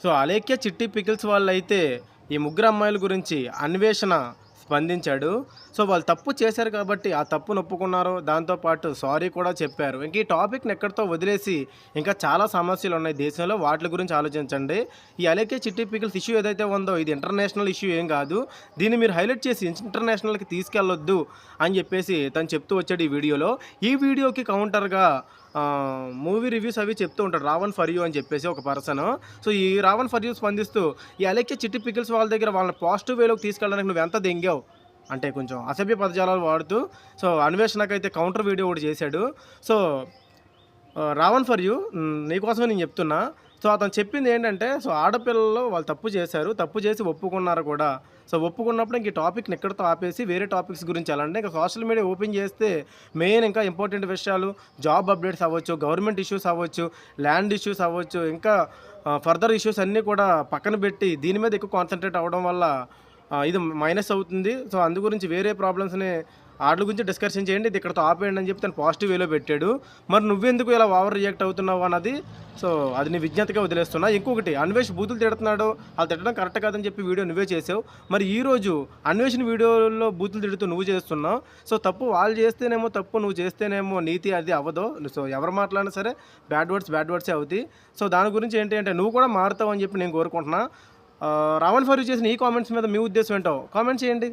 So, Alekhya చిట్టి pickles వాళ్ళైతే ఈ ముగ్గురు అమ్మాయిల గురించి అన్వేషణ స్పందించాడు. సో, వాళ్ళు తప్పు చేశారు కాబట్టి ఆ తప్పును ఒప్పుకున్నారు. దాంతో పాటు సారీ కూడా చెప్పారు. ఇంక ఈ టాపిక్‌ని ఎక్కడితో వదిలేసి ఇంకా చాలా సమస్యలున్నాయి దేశంలో. వాటిల గురించి ఆలోచించండి. ఈ అలేఖ్య చిట్టి పికిల్స్ ఇష్యూ ఏదైతే ఉందో ఇది ఇంటర్నేషనల్ ఇష్యూ ఏం గాదు. దీన్ని మీరు హైలైట్ చేసి ఇంటర్నేషనల్‌కి తీసుకెళ్ళొద్దు అని జెప్పేసి తను చెప్తూ వచ్చాడు ఈ వీడియోలో. ఈ వీడియోకి కౌంటర్‌గా మూవీ రివ్యూస్ అవి చెప్తూ ఉంటాడు. 'రావణ్ ఫర్ యూ' అని చెప్పేసి ఒక పర్సను. సో, ఈ 'రావణ్ ఫర్ యూ' స్పందిస్తూ ఈ అలేఖ్య చిట్టి పికిల్స్ వాళ్ళ దగ్గర వాళ్ళని పాజిటివ్ వేలోకి తీసుకెళ్ళడానికి నువ్వెంత దెంగావు అంటే కొంచెం అసభ్య పదజాలాలు వాడుతూ సో, అన్వేషణకైతే కౌంటర్ వీడియో ఒకటి చేశాడు. సో, 'రావణ్ ఫర్ యూ' నీకోసమే నేను చెప్తున్నా. సో, అతను చెప్పిందేంటంటే సో, ఆడపిల్లలు వాళ్ళు తప్పు చేశారు. తప్పు చేసి ఒప్పుకున్నారు కూడా. సో, ఒప్పుకున్నప్పుడు ఇంక ఈ టాపిక్‌ని ఇక్కడితో ఆపేసి వేరే టాపిక్స్ గురించి ఎళ్ళండి. ఇంకా సోషల్ మీడియా ఓపెన్ చేస్తే మెయిన్ ఇంకా ఇంపార్టెంట్ విషయాలు జాబ్ అప్డేట్స్ అవ్వచ్చు, గవర్నమెంట్ ఇష్యూస్ అవ్వచ్చు, ల్యాండ్ ఇష్యూస్ అవ్వచ్చు, ఇంకా ఫర్దర్ ఇష్యూస్ అన్నీ కూడా పక్కన పెట్టి దీని మీద ఎక్కువ కాన్సంట్రేట్ అవ్వడం వల్ల ఇది మైనస్ అవుతుంది. సో, అందు గురించి వేరే ప్రాబ్లమ్స్‌ని ఆటిల గురించి డిస్కషన్ చేయండి. ఇది ఇక్కడితో ఆపేయండి అని చెప్పి తను పాజిటివ్ వేలో పెట్టాడు. మరి నువ్వెందుకు ఇలా ఓవర్ రియాక్ట్ అవుతున్నావు అన్నది సో, అది నీ విజ్ఞతగా వదిలేస్తున్నా. ఇంకొకటి అన్వేష్ బూతులు తిడుతున్నాడు. ఆళ్ళు తిట్టడం కరెక్ట్ కాదని చెప్పి వీడియో నువ్వే చేసావు. మరి ఈరోజు అన్వేషణ వీడియోలో బూతులు తిడుతూ నువ్వు చేస్తున్నావు. సో, తప్పు వాళ్ళు చేస్తేనేమో తప్పు, నువ్వు చేస్తేనేమో నీతి అది అవ్వదు. సో, ఎవరు మాట్లాడినా సరే బ్యాడ్ వర్డ్సే అవుతాయి. సో, దాని గురించి ఏంటి అంటే నువ్వు కూడా మారుతావు అని చెప్పి నేను కోరుకుంటున్నా. 'రావణ్ ఫర్ యూ' చేసిన ఈ కామెంట్స్ మీద మీ ఉద్దేశం ఏంటో కామెంట్ చేయండి.